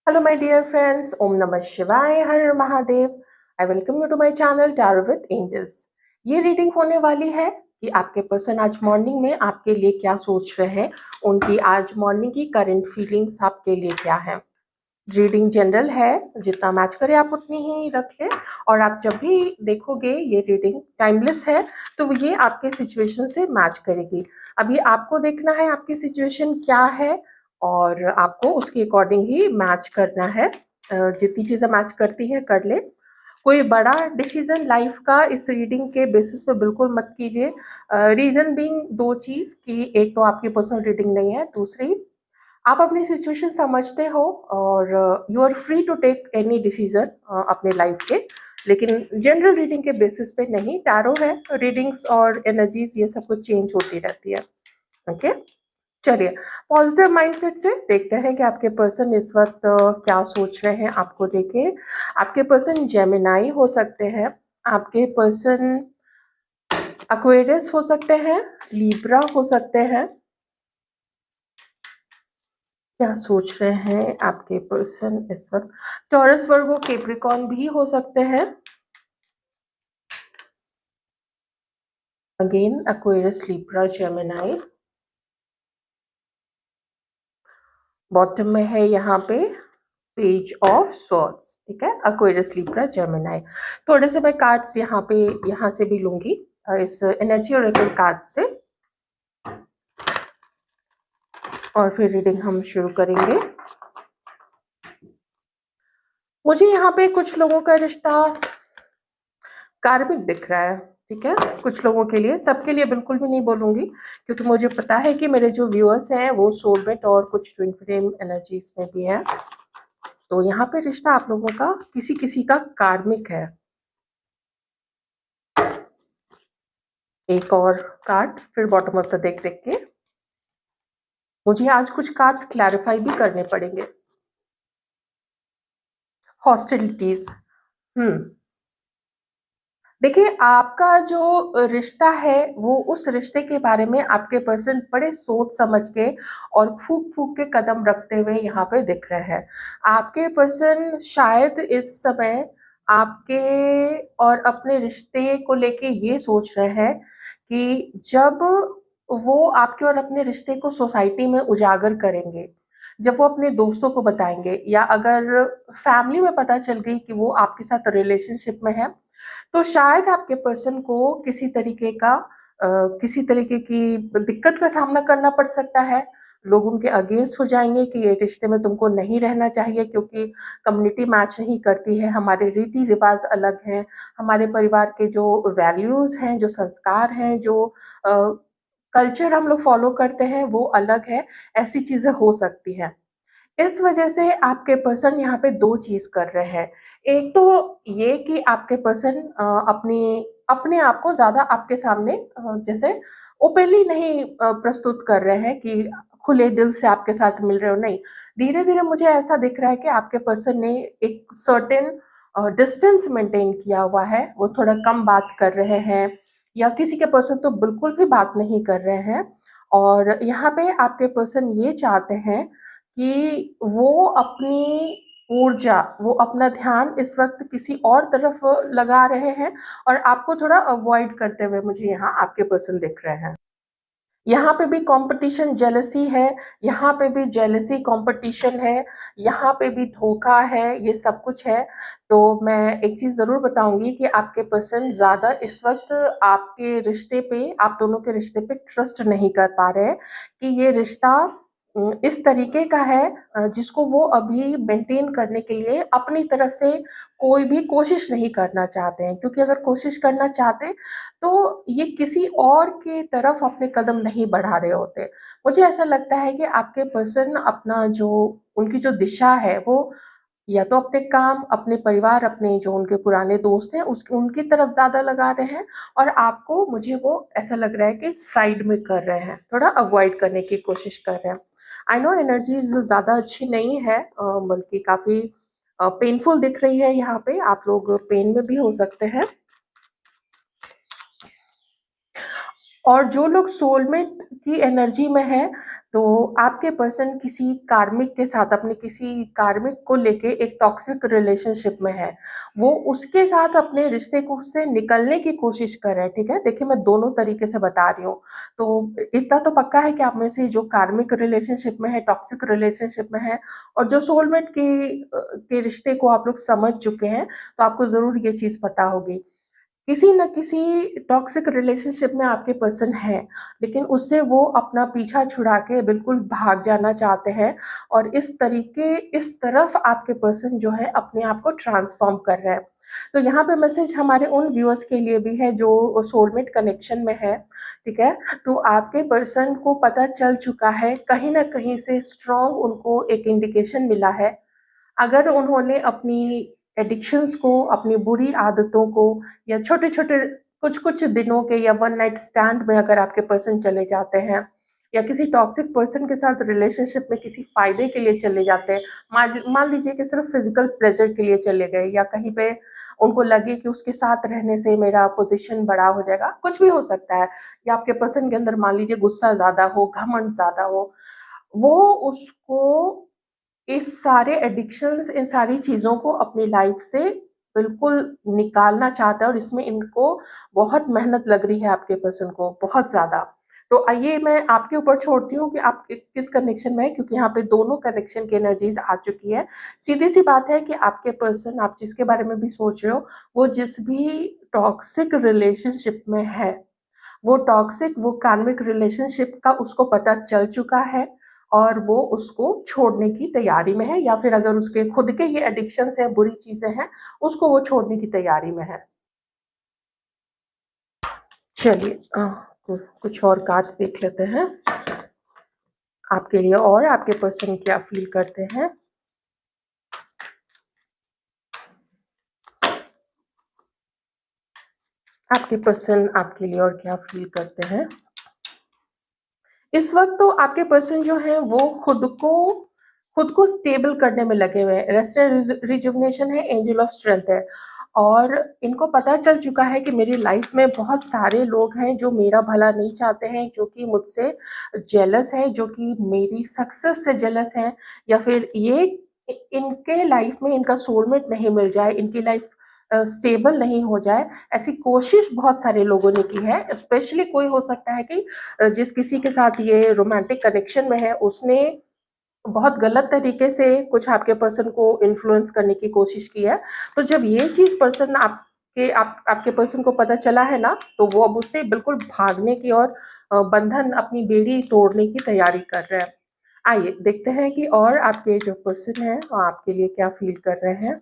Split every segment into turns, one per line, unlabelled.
Hello, my dear friends. Om Namah Shivaya, Har Har Mahadev. I welcome you to my channel Tarot with Angels. ये reading होने वाली है कि आपके person आज मॉर्निंग में आपके लिए क्या सोच रहे हैं, उनकी आज मॉर्निंग की करंट फीलिंग्स आपके लिए क्या है। रीडिंग जनरल है, जितना मैच करे आप उतनी ही रखें और आप जब भी देखोगे ये रीडिंग टाइमलेस है तो ये आपके सिचुएशन से मैच करेगी। अभी आपको देखना है आपकी सिचुएशन क्या है और आपको उसके अकॉर्डिंग ही मैच करना है। जितनी चीज़ें मैच करती है कर ले। कोई बड़ा डिसीजन लाइफ का इस रीडिंग के बेसिस पे बिल्कुल मत कीजिए। रीजन बीइंग दो चीज़ कि एक तो आपकी पर्सनल रीडिंग नहीं है, दूसरी आप अपनी सिचुएशन समझते हो और you are free to take any decision अपने लाइफ के, लेकिन जनरल रीडिंग के बेसिस पे नहीं। टैरो है, रीडिंग्स और एनर्जीज ये सब कुछ चेंज होती रहती है। ओके, चलिए पॉजिटिव माइंडसेट से देखते हैं कि आपके पर्सन इस वक्त क्या सोच रहे हैं आपको लेके। आपके पर्सन जेमिनाई हो सकते हैं, आपके पर्सन एक्वेरियस हो सकते हैं, लिब्रा हो सकते हैं। क्या सोच रहे हैं आपके पर्सन इस वक्त? टॉरस, वर्गो, कैप्रिकॉर्न भी हो सकते हैं। Again Aquarius, Libra, Gemini. Bottom में है यहाँ पे पेज ऑफ स्वॉर्ड्स, ठीक है। Aquarius, Libra, Gemini. थोड़े से मैं कार्ड्स यहाँ से भी लूंगी इस एनर्जी ओरेकल कार्ड से, और फिर रीडिंग हम शुरू करेंगे। मुझे यहाँ पे कुछ लोगों का रिश्ता कार्मिक दिख रहा है, ठीक है। कुछ लोगों के लिए, सबके लिए बिल्कुल भी नहीं बोलूंगी, क्योंकि मुझे पता है कि मेरे जो व्यूअर्स हैं वो सोलमेट और कुछ ट्विन फ्लेम एनर्जीज में भी है। तो यहाँ पे रिश्ता आप लोगों का किसी किसी का कार्मिक है। एक और कार्ड फिर बॉटम ऑफ द डेक देख के मुझे आज कुछ कार्ड्स क्लैरिफाई भी करने पड़ेंगे। हॉस्टिलिटीज। देखिए, आपका जो रिश्ता है वो उस रिश्ते के बारे में आपके पर्सन बड़े सोच समझ के और फूक फूक के कदम रखते हुए यहाँ पे दिख रहे हैं। आपके पर्सन शायद इस समय आपके और अपने रिश्ते को लेके ये सोच रहे हैं कि जब वो आपके और अपने रिश्ते को सोसाइटी में उजागर करेंगे, जब वो अपने दोस्तों को बताएंगे, या अगर फैमिली में पता चल गई कि वो आपके साथ रिलेशनशिप में है, तो शायद आपके पर्सन को किसी तरीके की दिक्कत का सामना करना पड़ सकता है। लोग उनके अगेंस्ट हो जाएंगे कि ये रिश्ते में तुमको नहीं रहना चाहिए, क्योंकि कम्युनिटी मैच नहीं करती है, हमारे रीति रिवाज अलग हैं, हमारे परिवार के जो वैल्यूज हैं, जो संस्कार हैं, जो कल्चर हम लोग फॉलो करते हैं वो अलग है। ऐसी चीजें हो सकती हैं। इस वजह से आपके पर्सन यहाँ पे दो चीज कर रहे हैं। एक तो ये कि आपके पर्सन अपनी अपने आप को ज्यादा आपके सामने जैसे ओपनली नहीं प्रस्तुत कर रहे हैं कि खुले दिल से आपके साथ मिल रहे हो, नहीं। धीरे धीरे मुझे ऐसा दिख रहा है कि आपके पर्सन ने एक सर्टेन डिस्टेंस मेंटेन किया हुआ है। वो थोड़ा कम बात कर रहे हैं, या किसी के पर्सन तो बिल्कुल भी बात नहीं कर रहे हैं। और यहाँ पे आपके पर्सन ये चाहते हैं कि वो अपनी ऊर्जा, वो अपना ध्यान इस वक्त किसी और तरफ लगा रहे हैं, और आपको थोड़ा अवॉइड करते हुए मुझे यहाँ आपके पर्सन दिख रहे हैं। यहाँ पे भी कंपटीशन, जेलसी है, यहाँ पे भी जेलसी कंपटीशन है, यहाँ पे भी धोखा है, ये सब कुछ है। तो मैं एक चीज जरूर बताऊंगी कि आपके पर्सन ज्यादा इस वक्त आपके रिश्ते पे, आप दोनों के रिश्ते पे ट्रस्ट नहीं कर पा रहे हैं कि ये रिश्ता इस तरीके का है जिसको वो अभी मेंटेन करने के लिए अपनी तरफ से कोई भी कोशिश नहीं करना चाहते हैं। क्योंकि अगर कोशिश करना चाहते तो ये किसी और के तरफ अपने कदम नहीं बढ़ा रहे होते। मुझे ऐसा लगता है कि आपके पर्सन अपना जो, उनकी जो दिशा है वो या तो अपने काम, अपने परिवार, अपने जो उनके पुराने दोस्त हैं उस उनकी तरफ ज़्यादा लगा रहे हैं, और आपको, मुझे वो ऐसा लग रहा है कि साइड में कर रहे हैं, थोड़ा अवॉइड करने की कोशिश कर रहे हैं। आई नो एनर्जीज़ ज़्यादा अच्छी नहीं है, बल्कि काफ़ी पेनफुल दिख रही है यहाँ पे। आप लोग पेन में भी हो सकते हैं। और जो लोग सोलमेट की एनर्जी में है, तो आपके पर्सन किसी कार्मिक के साथ, अपने किसी कार्मिक को लेके एक टॉक्सिक रिलेशनशिप में है। वो उसके साथ अपने रिश्ते को से निकलने की कोशिश कर रहे हैं, ठीक है? देखिए, मैं दोनों तरीके से बता रही हूँ। तो इतना तो पक्का है कि आप में से जो कार्मिक रिलेशनशिप में है, टॉक्सिक रिलेशनशिप में है और जो सोलमेट के रिश्ते को आप लोग समझ चुके हैं, तो आपको ज़रूर ये चीज़ पता होगी। किसी न किसी टॉक्सिक रिलेशनशिप में आपके पर्सन है, लेकिन उससे वो अपना पीछा छुड़ा के बिल्कुल भाग जाना चाहते हैं और इस तरफ आपके पर्सन जो है अपने आप को ट्रांसफ़ॉर्म कर रहे हैं। तो यहाँ पे मैसेज हमारे उन व्यूअर्स के लिए भी है जो सोलमेट कनेक्शन में है, ठीक है? तो आपके पर्सन को पता चल चुका है, कहीं न कहीं से स्ट्रॉन्ग उनको एक इंडिकेशन मिला है। अगर उन्होंने अपनी एडिक्शंस को, अपनी बुरी आदतों को या छोटे-छोटे कुछ-कुछ दिनों के या वन नाइट स्टैंड में अगर आपके पर्सन चले जाते हैं या किसी टॉक्सिक पर्सन के साथ रिलेशनशिप में किसी फ़ायदे के लिए चले जाते हैं, मान मान लीजिए कि सिर्फ़ फ़िज़िकल प्लेज़र के लिए चले गए या कहीं पे उनको लगे कि उसके साथ रहने से मेरा पोज़ीशन बड़ा हो जाएगा, कुछ भी हो सकता है या आपके पर्सन के अंदर मान लीजिए गुस्सा ज़्यादा हो, घमंड ज़्यादा हो, वो उसको इस सारे एडिक्शंस, इन सारी चीज़ों को अपनी लाइफ़ से बिल्कुल निकालना चाहता है और इसमें इनको बहुत मेहनत लग रही है आपके पर्सन को, बहुत ज़्यादा। तो आइए मैं आपके ऊपर छोड़ती हूँ कि आप किस कनेक्शन में हैं, क्योंकि यहाँ पे दोनों कनेक्शन की एनर्जीज़ आ चुकी है। सीधी-सी बात है कि आपके पर्सन, आप जिसके बारे में भी सोच रहे हो, वो जिस भी टॉक्सिक रिलेशनशिप में है, वो टॉक्सिक, वो कार्मिक रिलेशनशिप का उसको पता चल चुका है और वो उसको छोड़ने की तैयारी में है या फिर अगर उसके खुद के ये एडिक्शंस हैं, बुरी चीज़ें हैं, उसको वो छोड़ने की तैयारी में है। चलिए कुछ और कार्ड्स देख लेते हैं आपके लिए और आपके पर्सन क्या फ़ील करते हैं। आपके पर्सन आपके लिए और क्या फ़ील करते हैं। इस वक़्त तो आपके पर्सन जो हैं वो खुद को स्टेबल करने में लगे हुए हैं। रेस्ट एंड रिजुविनेशन है, एंजल ऑफ स्ट्रेंथ है और इनको पता चल चुका है कि मेरी लाइफ़ में बहुत सारे लोग हैं जो मेरा भला नहीं चाहते हैं, जो कि मुझसे जेलस हैं, जो कि मेरी सक्सेस से जेलस हैं या फिर ये इनके लाइफ़ में इनका सोलमेट नहीं मिल जाए, इनकी लाइफ़ स्टेबल नहीं हो जाए, ऐसी कोशिश बहुत सारे लोगों ने की है। स्पेशली कोई हो सकता है कि जिस किसी के साथ ये रोमांटिक कनेक्शन में है, उसने बहुत गलत तरीके से कुछ आपके पर्सन को इन्फ्लुएंस करने की कोशिश की है। तो जब ये चीज़ पर्सन आपके पर्सन को पता चला है ना, तो वो अब उससे बिल्कुल भागने की और बंधन, अपनी बेड़ी तोड़ने की तैयारी कर रहे हैं। आइए देखते हैं कि और आपके जो पर्सन हैं, वो आपके लिए क्या फ़ील कर रहे हैं।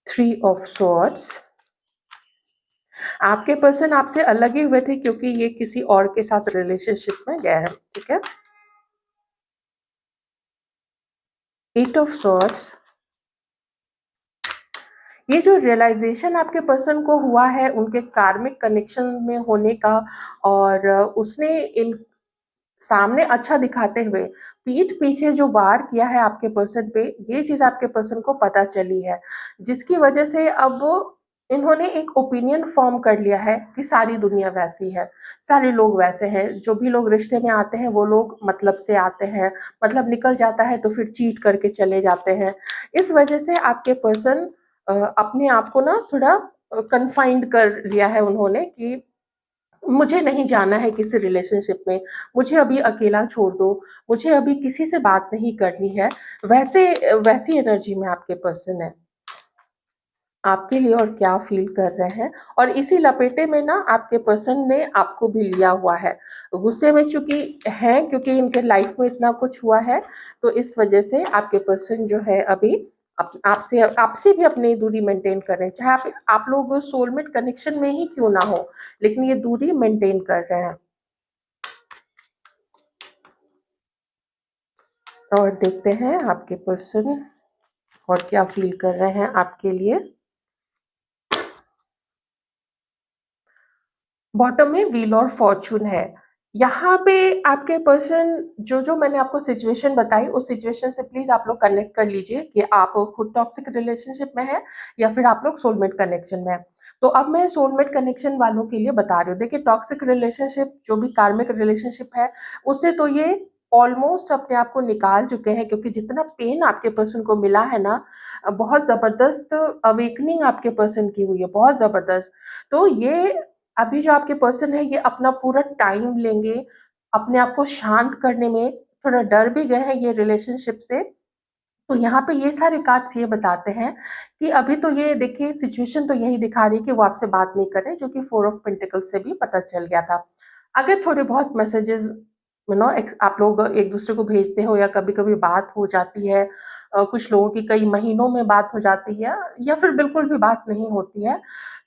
Three of swords. आपके पर्सन आपसे अलग ही हुए थे क्योंकि ये किसी और के साथ रिलेशनशिप में गए हैं, ठीक है? Eight of swords. ये जो रियलाइजेशन आपके पर्सन को हुआ है उनके कार्मिक कनेक्शन में होने का और उसने इन सामने अच्छा दिखाते हुए पीठ पीछे जो वार किया है आपके पर्सन पे, ये चीज़ आपके पर्सन को पता चली है, जिसकी वजह से अब इन्होंने एक ओपिनियन फॉर्म कर लिया है कि सारी दुनिया वैसी है, सारे लोग वैसे हैं, जो भी लोग रिश्ते में आते हैं वो लोग मतलब से आते हैं, मतलब निकल जाता है तो फिर चीट करके चले जाते हैं। इस वजह से आपके पर्सन अपने आप को ना थोड़ा कन्फाइंड कर लिया है उन्होंने कि मुझे नहीं जाना है किसी रिलेशनशिप में, मुझे अभी अकेला छोड़ दो, मुझे अभी किसी से बात नहीं करनी है, वैसी एनर्जी में आपके पर्सन है। आपके लिए और क्या फ़ील कर रहे हैं और इसी लपेटे में ना आपके पर्सन ने आपको भी लिया हुआ है। गुस्से में चूँकि हैं क्योंकि इनके लाइफ़ में इतना कुछ हुआ है, तो इस वज़ह से आपके पर्सन जो है अभी आपसे आपसे भी अपनी दूरी मेंटेन कर रहे हैं। चाहे आप लोग सोलमेट कनेक्शन में ही क्यों ना हो, लेकिन ये दूरी मेंटेन कर रहे हैं। और देखते हैं आपके पर्सन और क्या फ़ील कर रहे हैं आपके लिए। बॉटम में व्हील और फॉर्च्यून है। यहाँ पे आपके पर्सन जो मैंने आपको सिचुएशन बताई, उस सिचुएशन से प्लीज़ आप लोग कनेक्ट कर लीजिए कि आप खुद टॉक्सिक रिलेशनशिप में हैं या फिर आप लोग सोलमेट कनेक्शन में हैं। तो अब मैं सोलमेट कनेक्शन वालों के लिए बता रही हूँ। देखिए, टॉक्सिक रिलेशनशिप जो भी कार्मिक रिलेशनशिप है, उससे तो ये ऑलमोस्ट अपने आप को निकाल चुके हैं, क्योंकि जितना पेन आपके पर्सन को मिला है ना, बहुत ज़बरदस्त अवेकनिंग आपके पर्सन की हुई है, बहुत ज़बरदस्त। तो ये अभी जो आपके पर्सन है, ये अपना पूरा टाइम लेंगे, अपने आप को शांत करने में, थोड़ा डर भी गए हैं ये रिलेशनशिप से। तो यहाँ पे ये सारे कार्ड्स ये बताते हैं कि अभी तो ये देखिए, सिचुएशन तो यही दिखा रही है कि वो आपसे बात नहीं कर रहे, जो कि 4 ऑफ पेंटिकल्स से भी पता चल गया था। अगर थोड़े बहुत मैसेजेस आप लोग एक-दूसरे को भेजते हो या कभी-कभी बात हो जाती है, कुछ लोगों की कई महीनों में बात हो जाती है या फिर बिल्कुल भी बात नहीं होती है,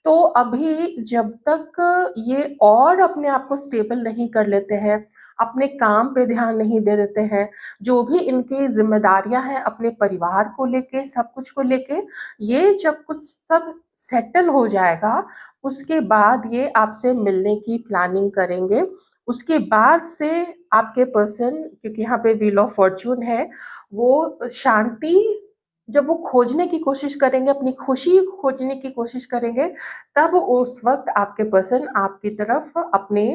तो अभी जब तक ये और अपने आप को स्टेबल नहीं कर लेते हैं, अपने काम पे ध्यान नहीं दे देते हैं, जो भी इनकी ज़िम्मेदारियाँ हैं अपने परिवार को लेके, सब कुछ को लेके, ये जब कुछ सब सेटल हो जाएगा, उसके बाद ये आपसे मिलने की प्लानिंग करेंगे। उसके बाद से आपके पर्सन, क्योंकि यहाँ पे व्हील ऑफ फॉर्च्यून है, वो शांति जब वो खोजने की कोशिश करेंगे, अपनी खुशी खोजने की कोशिश करेंगे, तब उस वक़्त आपके पर्सन आपकी तरफ अपने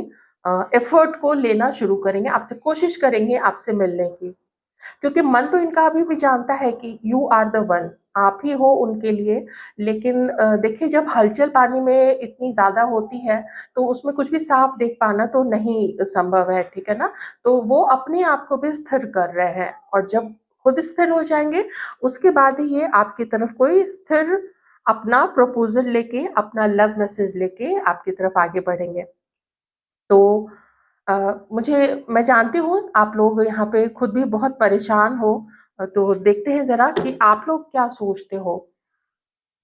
एफ़र्ट को लेना शुरू करेंगे, आपसे कोशिश करेंगे आपसे मिलने की। क्योंकि मन तो इनका अभी भी जानता है कि यू आर द वन, आप ही हो उनके लिए। लेकिन देखिए, जब हलचल पानी में इतनी ज़्यादा होती है, तो उसमें कुछ भी साफ देख पाना तो नहीं संभव है, ठीक है ना? तो वो अपने आप को भी स्थिर कर रहे हैं, और जब खुद स्थिर हो जाएँगे, उसके बाद ही ये आपकी तरफ कोई स्थिर अपना प्रपोज़ल लेके, अपना लव मैसेज लेके आपकी तरफ आगे बढ़ेंगे। तो मैं जानती हूँ आप लोग यहाँ पे खुद भी बहुत परेशान हो, तो देखते हैं ज़रा कि आप लोग क्या सोचते हो?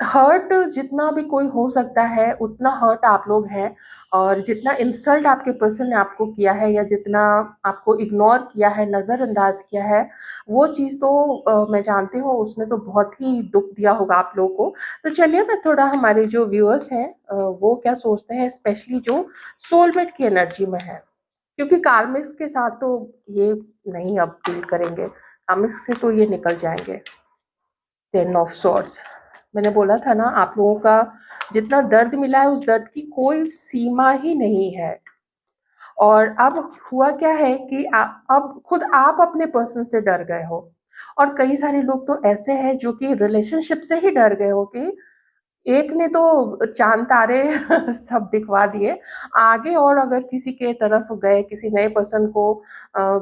हर्ट जितना भी कोई हो सकता है, उतना हर्ट आप लोग हैं, और जितना इंसल्ट आपके पर्सन ने आपको किया है या जितना आपको इग्नोर किया है, नज़रअंदाज किया है, वो चीज़ तो मैं जानती हूँ उसने तो बहुत ही दुःख दिया होगा आप लोगों को। तो चलिए, मैं थोड़ा हमारे जो व्यूअर्स हैं वो क्या सोचते हैं, स्पेशली जो सोलमेट की एनर्जी में है। क्योंकि कार्मिक्स के साथ तो ये नहीं अब डील करेंगे, कार्मिक्स से तो ये निकल जाएँगे। 10 ऑफ सॉर्ड्स, मैंने बोला था ना, आप लोगों का जितना दर्द मिला है, उस दर्द की कोई सीमा ही नहीं है। और अब हुआ क्या है कि अब खुद आप अपने पर्सन से डर गए हो, और कई सारे लोग तो ऐसे हैं जो कि रिलेशनशिप से ही डर गए हो कि एक ने तो चाँद-तारे सब दिखवा दिए, आगे और अगर किसी के तरफ गए, किसी नए पर्सन को अ,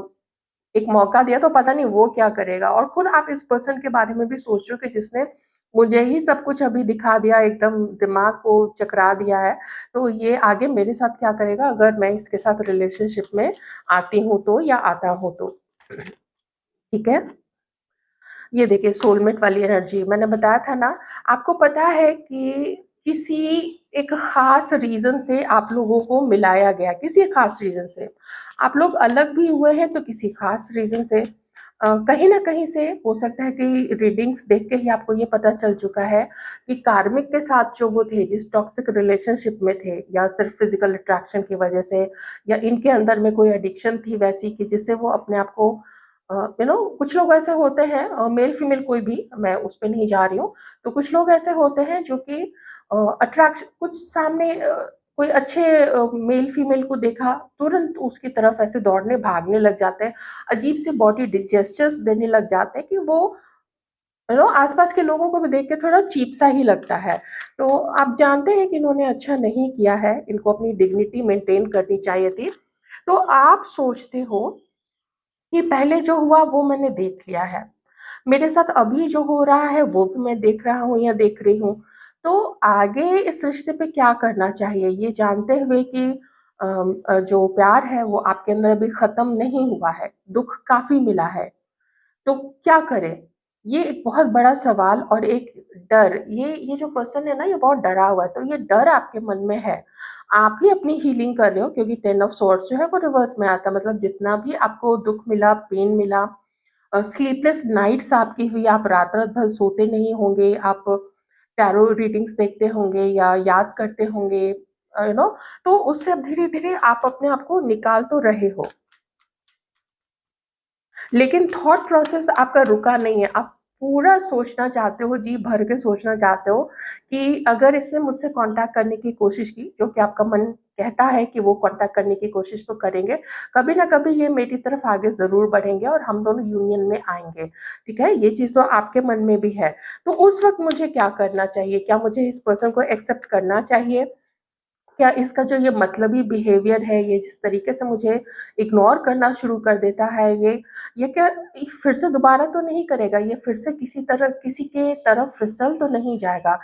एक मौका दिया, तो पता नहीं वो क्या करेगा। और खुद आप इस पर्सन के बारे में भी सोच रहे हो कि जिसने मुझे ही सब कुछ अभी दिखा दिया, एकदम दिमाग को चकरा दिया है, तो ये आगे मेरे साथ क्या करेगा अगर मैं इसके साथ रिलेशनशिप में आती हूँ तो, या आता हूँ तो। ठीक है? ये देखिए, सोलमेट वाली एनर्जी मैंने बताया था ना, आपको पता है कि किसी एक ख़ास रीज़न से आप लोगों को मिलाया गया, किसी ख़ास रीज़न से। आप लोग अलग भी हुए हैं तो किसी ख़ास रीज़न से। कहीं न कहीं से हो सकता है कि रीडिंग्स देख के ही आपको ये पता चल चुका है कि कार्मिक के साथ जो वो थे, जिस टॉक्सिक रिलेशनशिप में थे, या सिर्फ़ फ़िज़िकल अट्रैक्शन की वज़ह से, या इनके अंदर में कोई एडिक्शन थी वैसी कि जिससे वो अपने आप को कुछ लोग ऐसे होते हैं, मेल फीमेल कोई भी, मैं उस पे नहीं जा रही हूँ। तो कुछ लोग ऐसे होते हैं जो कि अट्रैक्शन कुछ सामने, कोई अच्छे मेल फीमेल को देखा, तुरंत उसकी तरफ ऐसे दौड़ने भागने लग जाते हैं। अजीब से बॉडी जेस्चर्स देने लग जाते हैं कि वो आस-पास के लोगों को भी देख के थोड़ा चीप सा ही लगता है। तो आप जानते हैं कि इन्होंने अच्छा नहीं किया है, इनको अपनी डिग्निटी मेंटेन करनी चाहिए थी। तो आप सोचते हो कि पहले जो हुआ वो मैंने देख लिया है। मेरे साथ अभी जो हो रहा है वो भी मैं देख रहा हूँ या देख रही हूँ। तो आगे इस रिश्ते पे क्या करना चाहिए, ये जानते हुए कि जो प्यार है वो आपके अंदर अभी ख़त्म नहीं हुआ है, दुःख काफ़ी मिला है। तो क्या करें? ये एक बहुत बड़ा सवाल और एक डर, ये जो पर्सन है ना, ये बहुत डरा हुआ है, तो ये डर आपके मन में है। आप ही अपनी हीलिंग कर रहे हो, क्योंकि 10 ऑफ सॉर्ड्स जो है वो रिवर्स में आता है, मतलब जितना भी आपको दुःख मिला, पेन मिला, स्लीपलेस नाइट्स आपकी हुई, आप रात-रात भर सोते नहीं होंगे, आप टैरो रीडिंग्स देखते होंगे या याद करते होंगे, तो उससे अब धीरे-धीरे आप अपने आप को निकाल तो रहे हो। लेकिन थॉट प्रोसेस आपका रुका नहीं है, आप पूरा सोचना चाहते हो, जी भर के सोचना चाहते हो कि अगर इसने मुझसे कॉन्टैक्ट करने की कोशिश की, जो कि आपका मन कहता है कि वो कॉन्टैक्ट करने की कोशिश तो करेंगे, कभी न कभी ये मेरी तरफ आगे ज़रूर बढ़ेंगे और हम दोनों यूनियन में आएँगे, ठीक है? ये चीज़ तो आपके मन में भी है। तो उस वक़्त मुझे क्या करना चाहिए? क्या मुझे इस पर्सन को एक्सेप्ट करना चाहिए? क्या इसका जो ये मतलबी बिहेवियर है, ये जिस तरीके से मुझे इग्नोर करना शुरू कर देता है, ये क्या फिर से दोबारा तो नहीं करेगा? ये फिर से किसी के तरफ फिसल तो नहीं जाएगा?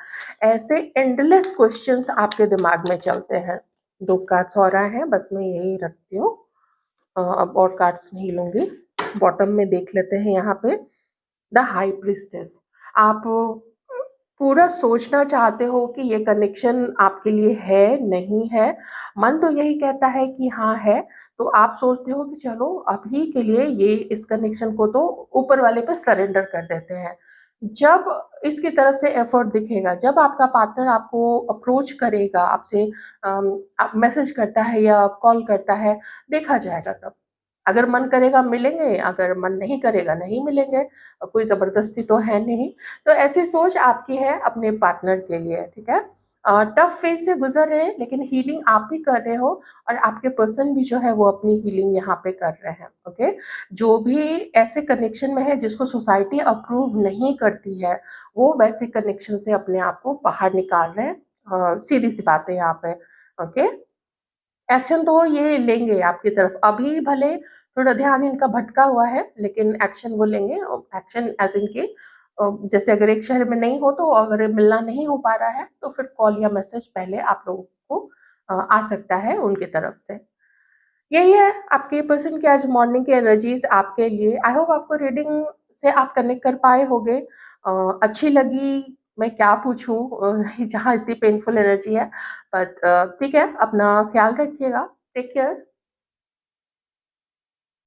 ऐसे एंडलेस क्वेश्चन्स आपके दिमाग में चलते हैं। 2 कार्ड्स और आए हैं, बस मैं यही रखती हूँ। अब और कार्ड्स नहीं लूँगी। बॉटम में देख लेते हैं यहाँ पे, द हाई प्रीस्टेस। आप पूरा सोचना चाहते हो कि ये कनेक्शन आपके लिए है, नहीं है। मन तो यही कहता है कि हाँ है, तो आप सोचते हो कि चलो अभी के लिए ये इस कनेक्शन को तो ऊपर वाले पे सरेंडर कर देते हैं। जब इसकी तरफ से एफर्ट दिखेगा, जब आपका पार्टनर आपको अप्रोच करेगा, आपसे आप मैसेज करता है या कॉल करता है, देखा जाएगा तब। अगर मन करेगा मिलेंगे, अगर मन नहीं करेगा नहीं मिलेंगे, कोई ज़बरदस्ती तो है नहीं। तो ऐसी सोच आपकी है अपने पार्टनर के लिए, ठीक है? टफ फेज़ से गुज़र रहे हैं, लेकिन हीलिंग आप भी कर रहे हो और आपके पर्सन भी जो है वो अपनी हीलिंग यहाँ पे कर रहे हैं, ओके? जो भी ऐसे कनेक्शन में है जिसको सोसाइटी अप्रूव नहीं करती है, वो वैसे कनेक्शन से अपने आप को बाहर निकाल रहे हैं। सीधी-सी बात है यहाँ पे, ओके? एक्शन तो ये लेंगे आपकी तरफ, अभी भले थोड़ा ध्यान इनका भटका हुआ है, लेकिन एक्शन वो लेंगे। एक्शन एज़ इन कि जैसे अगर एक शहर में नहीं हो तो अगर मिलना नहीं हो पा रहा है, तो फिर कॉल या मैसेज पहले आप लोगों को आ सकता है उनकी तरफ से। यही है आपके पर्सन की आज मॉर्निंग की एनर्जीज़ आपके लिए। आई होप आपको रीडिंग से आप कनेक्ट कर पाए होंगे। अच्छी लगी, मैं क्या पूछूँ जहाँ इतनी पेनफुल एनर्जी है, बट ठीक है, अपना ख़्याल रखिएगा। Take care.